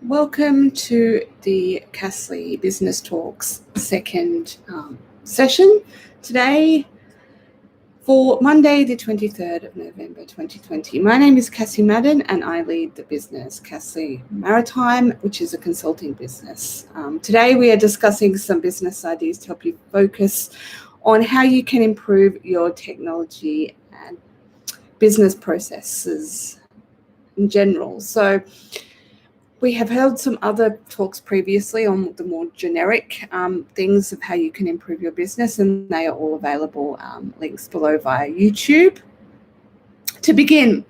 Welcome to the CassLea Business Talks second session today for Monday, the 23rd of November 2020. My name is Cassie Madden and I lead the business CassLea Maritime, which is a consulting business. Today we are discussing some business ideas to help you focus on how you can improve your technology and business processes in general. So we have held some other talks previously on the more generic things of how you can improve your business, and they are all available, links below via YouTube. To begin,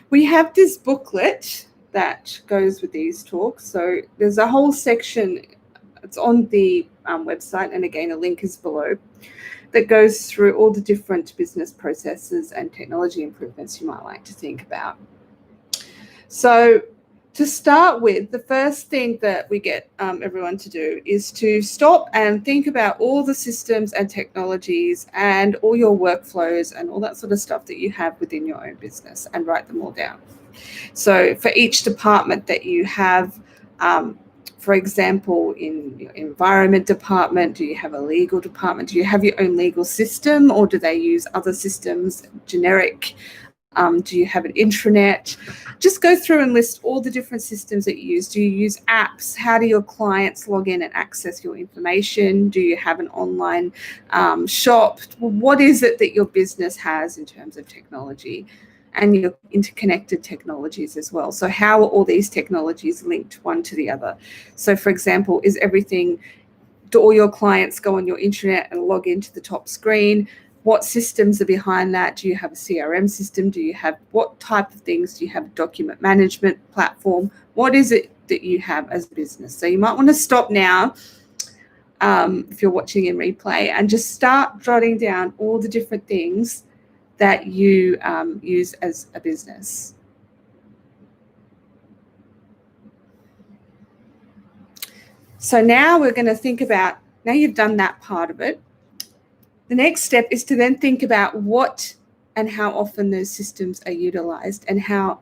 we have this booklet that goes with these talks. So there's a whole section, it's on the website, and again, a link is below, that goes through all the different business processes and technology improvements you might like to think about. So to start with, the first thing that we get everyone to do is to stop and think about all the systems and technologies and all your workflows and all that sort of stuff that you have within your own business and write them all down. So for each department that you have, for example, in your environment department, do you have a legal department? Do you have your own legal system, or do they use other systems, generic? Do you have an intranet? Just go through and list all the different systems that you use. Do you use apps? How do your clients log in and access your information? Do you have an online shop? What is it that your business has in terms of technology and your interconnected technologies as well? So how are all these technologies linked one to the other? So for example, do all your clients go on your intranet and log into the top screen? What systems are behind that? Do you have a CRM system? What type of things? Do you have a document management platform? What is it that you have as a business? So you might want to stop now if you're watching in replay and just start jotting down all the different things that you use as a business. So now we're going to think about, now you've done that part of it, the next step is to then think about what and how often those systems are utilized and how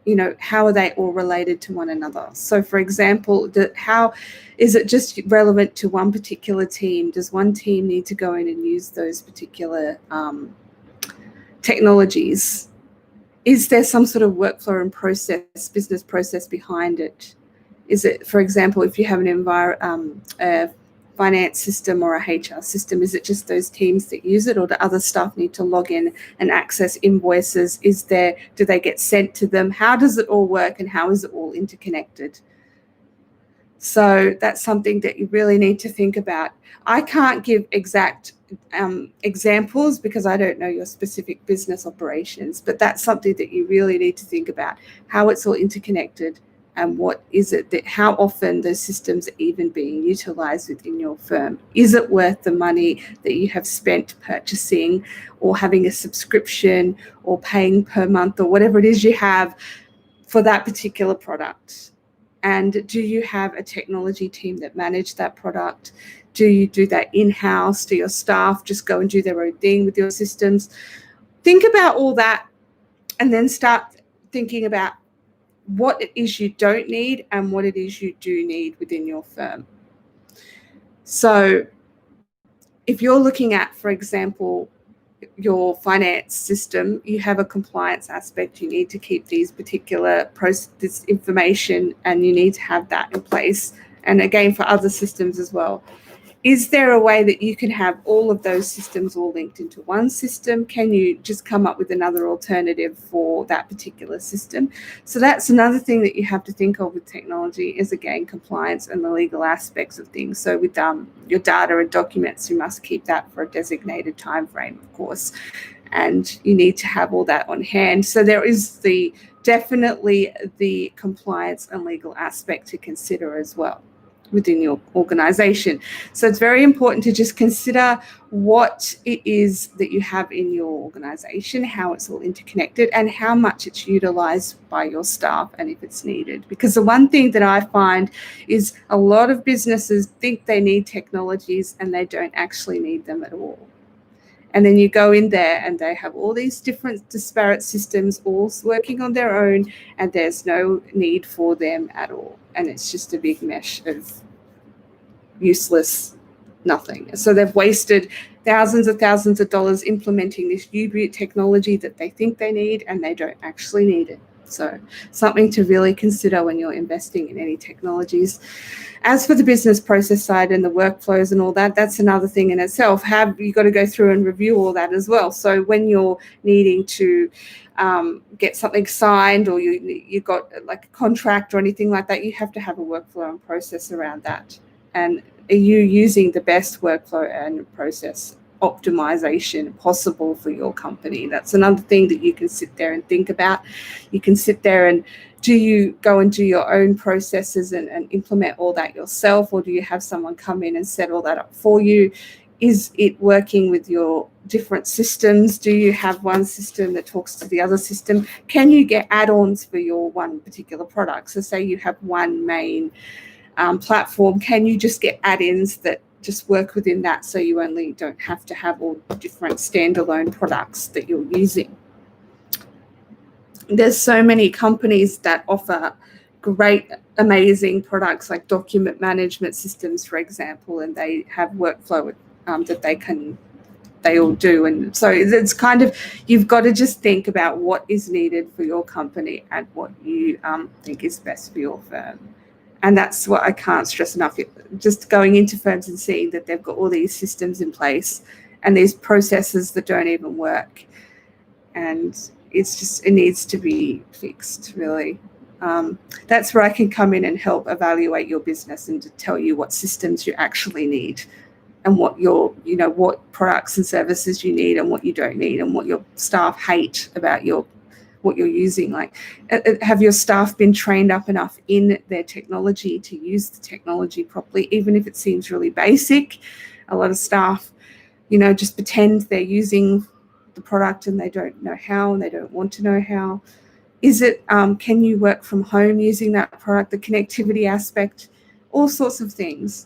are they all related to one another. So for example, how is it just relevant to one particular team? Does one team need to go in and use those particular technologies? Is there some sort of workflow and business process behind it? Is it, for example, if you have an finance system or a HR system, is it just those teams that use it, or do other staff need to log in and access invoices? Do they get sent to them? How does it all work and how is it all interconnected? So that's something that you really need to think about. I can't give exact examples because I don't know your specific business operations, but that's something that you really need to think about, how it's all interconnected. And how often those systems are even being utilized within your firm? Is it worth the money that you have spent purchasing or having a subscription or paying per month or whatever it is you have for that particular product? And do you have a technology team that manage that product? Do you do that in-house? Do your staff just go and do their own thing with your systems? Think about all that and then start thinking about what it is you don't need and what it is you do need within your firm. So if you're looking at, for example, your finance system, you have a compliance aspect, you need to keep these particular this information and you need to have that in place. And again, for other systems as well. Is there a way that you can have all of those systems all linked into one system? Can you just come up with another alternative for that particular system? So that's another thing that you have to think of with technology is, again, compliance and the legal aspects of things. So with your data and documents, you must keep that for a designated time frame, of course, and you need to have all that on hand. So there is definitely the compliance and legal aspect to consider as well within your organization. So it's very important to just consider what it is that you have in your organization, how it's all interconnected, and how much it's utilized by your staff and if it's needed. Because the one thing that I find is a lot of businesses think they need technologies and they don't actually need them at all. And then you go in there and they have all these different disparate systems all working on their own, and there's no need for them at all. and it's just a big mesh of useless nothing. So they've wasted thousands of dollars implementing this new technology that they think they need, and they don't actually need it. So something to really consider when you're investing in any technologies. As for the business process side and the workflows and all that, that's another thing in itself. You've got to go through and review all that as well. So when you're needing to get something signed, or you got like a contract or anything like that, you have to have a workflow and process around that. And are you using the best workflow and process optimization possible for your company? That's another thing that you can sit there and think about. You can sit there and do you go and do your own processes and implement all that yourself, or do you have someone come in and set all that up for you? Is it working with your different systems? Do you have one system that talks to the other system? Can you get add-ons for your one particular product? So say you have one main platform, can you just get add-ins that just work within that, so you only don't have to have all different standalone products that you're using? There's so many companies that offer great, amazing products like document management systems, for example, and they have workflow that they all do. And so it's kind of, you've got to just think about what is needed for your company and what you think is best for your firm. And that's what I can't stress enough. Just going into firms and seeing that they've got all these systems in place and these processes that don't even work. And it needs to be fixed, really. That's where I can come in and help evaluate your business and to tell you what systems you actually need, and what what products and services you need and what you don't need, and what your staff hate about what you're using. Like, have your staff been trained up enough in their technology to use the technology properly, even if it seems really basic? A lot of staff, just pretend they're using the product and they don't know how, and they don't want to know how. Is it, can you work from home using that product, the connectivity aspect, all sorts of things.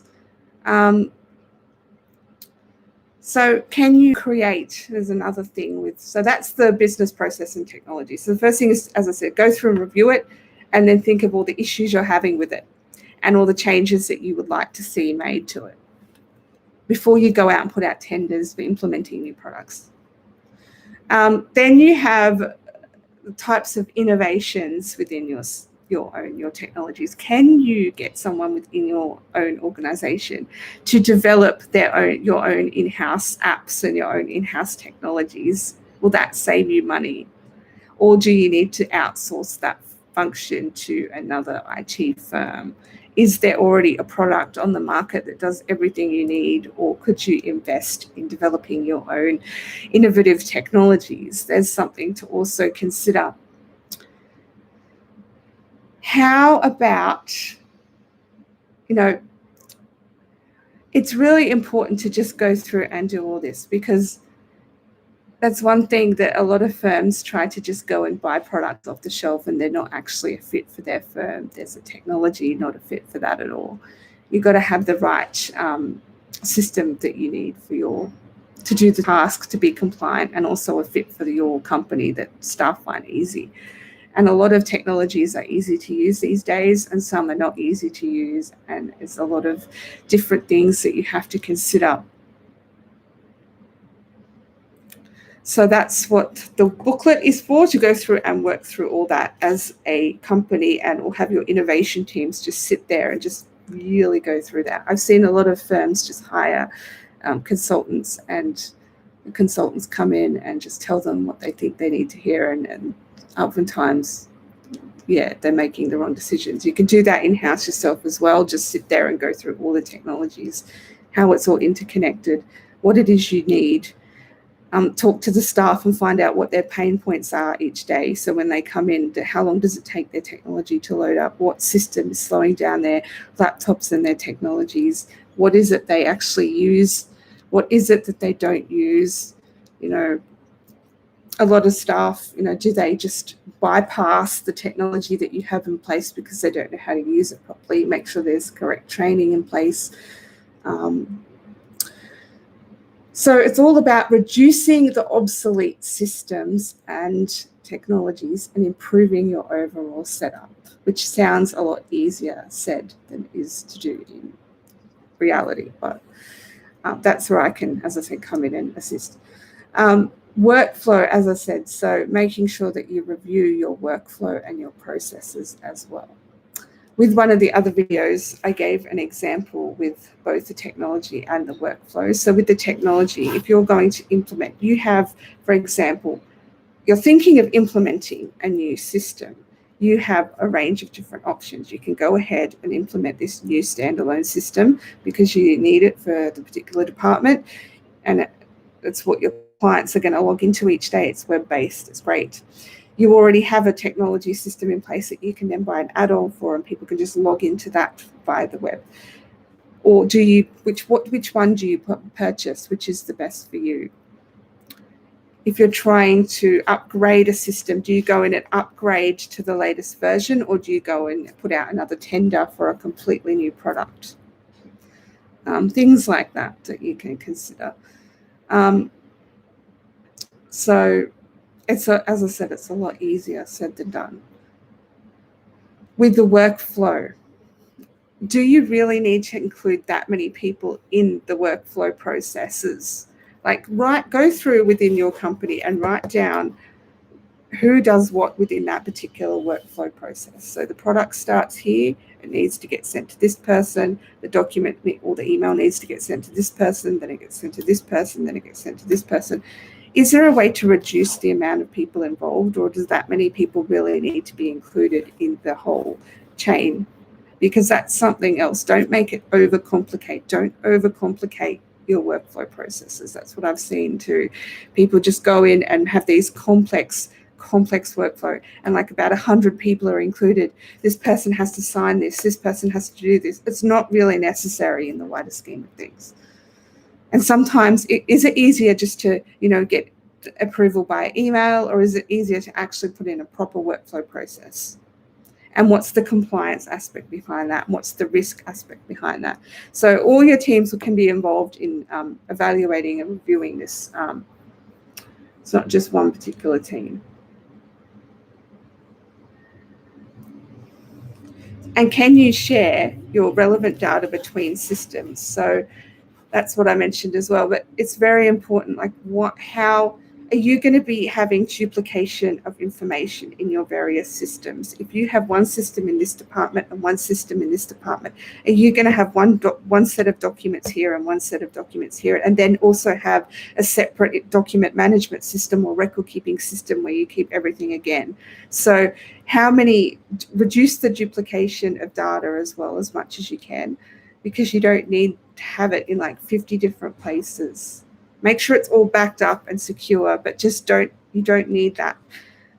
So can you create, there's another thing so that's the business process and technology. So the first thing is, as I said, go through and review it, and then think of all the issues you're having with it and all the changes that you would like to see made to it before you go out and put out tenders for implementing new products. Then you have the types of innovations within your technologies. Can you get someone within your own organization to develop your own in-house apps and your own in-house technologies? Will that save you money? Or do you need to outsource that function to another IT firm? Is there already a product on the market that does everything you need, or could you invest in developing your own innovative technologies? There's something to also consider. How about, it's really important to just go through and do all this, because that's one thing that a lot of firms try to just go and buy products off the shelf, and they're not actually a fit for their firm. There's a technology not a fit for that at all. You've got to have the right system that you need to do the task, to be compliant, and also a fit for your company that staff find easy. And a lot of technologies are easy to use these days, and some are not easy to use. And there's a lot of different things that you have to consider. So that's what the booklet is for, to go through and work through all that as a company, and we'll have your innovation teams just sit there and just really go through that. I've seen a lot of firms just hire consultants, and the consultants come in and just tell them what they think they need to hear, and oftentimes, they're making the wrong decisions. You can do that in-house yourself as well. Just sit there and go through all the technologies, how it's all interconnected, what it is you need. Talk to the staff and find out what their pain points are each day. So when they come in, how long does it take their technology to load up? What system is slowing down their laptops and their technologies? What is it they actually use? What is it that they don't use? A lot of staff, do they just bypass the technology that you have in place because they don't know how to use it properly? Make sure there's correct training in place. So it's all about reducing the obsolete systems and technologies and improving your overall setup, which sounds a lot easier said than it is to do in reality. But that's where I can, as I said, come in and assist. Workflow, as I said, so making sure that you review your workflow and your processes as well. With one of the other videos, I gave an example with both the technology and the workflow. So with the technology, if you're going to implement, you have, for example, you're thinking of implementing a new system. You have a range of different options. You can go ahead and implement this new standalone system because you need it for the particular department, and it's what your clients are going to log into each day. It's web-based. It's great. You already have a technology system in place that you can then buy an add-on for, and people can just log into that via the web. Or do you, which one do you purchase? Which is the best for you? If you're trying to upgrade a system, do you go in and upgrade to the latest version, or do you go and put out another tender for a completely new product? Things like that you can consider. So as I said, it's a lot easier said than done. With the workflow, do you really need to include that many people in the workflow processes? Like go through within your company and write down who does what within that particular workflow process. So the product starts here, it needs to get sent to this person, the document or the email needs to get sent to this person, then it gets sent to this person, then it gets sent to this person. Is there a way to reduce the amount of people involved, or does that many people really need to be included in the whole chain? Because that's something else. Don't make it overcomplicate. Don't overcomplicate your workflow processes. That's what I've seen too. People just go in and have these complex workflow, and like about 100 people are included. This person has to sign this person has to do this. It's not really necessary in the wider scheme of things. And sometimes is it easier just to, get approval by email, or is it easier to actually put in a proper workflow process? And what's the compliance aspect behind that? What's the risk aspect behind that? So all your teams can be involved in evaluating and reviewing this. It's not just one particular team. And can you share your relevant data between systems? So that's what I mentioned as well. But it's very important, like how are you going to be having duplication of information in your various systems? If you have one system in this department and one system in this department, are you going to have one set of documents here and one set of documents here, and then also have a separate document management system or record keeping system where you keep everything again? So reduce the duplication of data as well as much as you can, because you don't need to have it in like 50 different places. Make sure it's all backed up and secure, but you don't need that.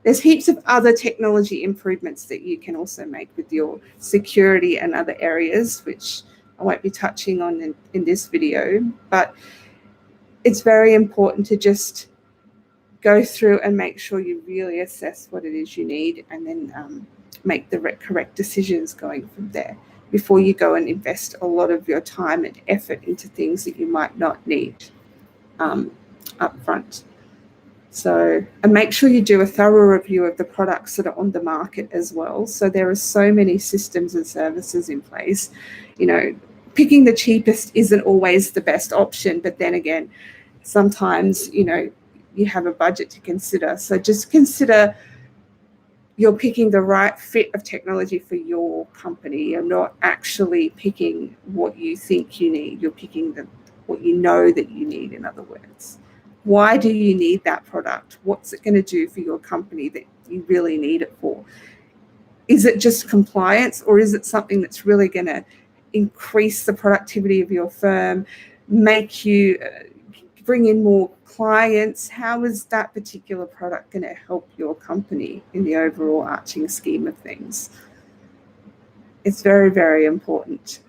There's heaps of other technology improvements that you can also make with your security and other areas, which I won't be touching on in this video, but it's very important to just go through and make sure you really assess what it is you need, and then make the correct decisions going from there before you go and invest a lot of your time and effort into things that you might not need up front. So, and make sure you do a thorough review of the products that are on the market as well. So there are so many systems and services in place. Picking the cheapest isn't always the best option, but then again, sometimes, you have a budget to consider. So just consider you're picking the right fit of technology for your company. You're not actually picking what you think you need. You're picking what you know that you need, in other words. Why do you need that product? What's it going to do for your company that you really need it for? Is it just compliance, or is it something that's really going to increase the productivity of your firm, make you bring in more clients? How is that particular product going to help your company in the overall arching scheme of things? It's very, very important.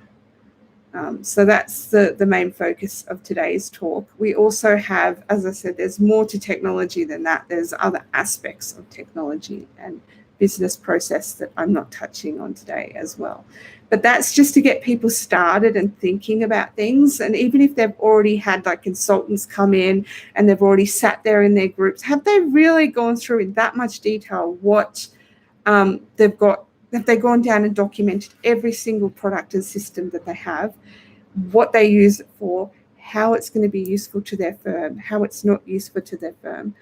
So that's the main focus of today's talk. We also have, as I said, there's more to technology than that. There's other aspects of technology, and business process that I'm not touching on today as well. But that's just to get people started and thinking about things. And even if they've already had like consultants come in and they've already sat there in their groups, have they really gone through in that much detail what they've got? Have they gone down and documented every single product and system that they have, what they use it for, how it's going to be useful to their firm, how it's not useful to their firm,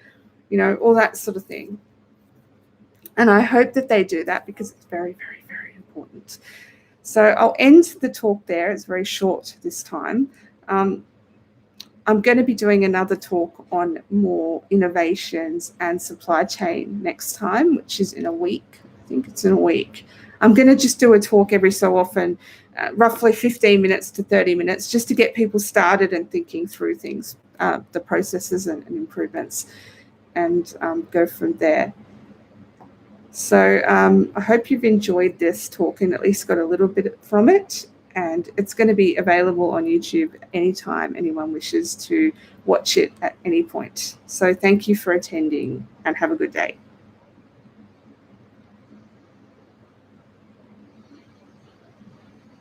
you know, all that sort of thing. And I hope that they do that because it's very, very, very important. So I'll end the talk there. It's very short this time. I'm going to be doing another talk on more innovations and supply chain next time, which is in a week. I think it's in a week. I'm going to just do a talk every so often, roughly 15 minutes to 30 minutes, just to get people started and thinking through things, the processes and improvements, and go from there. So I hope you've enjoyed this talk and at least got a little bit from it. And it's going to be available on YouTube anytime anyone wishes to watch it at any point. So thank you for attending and have a good day.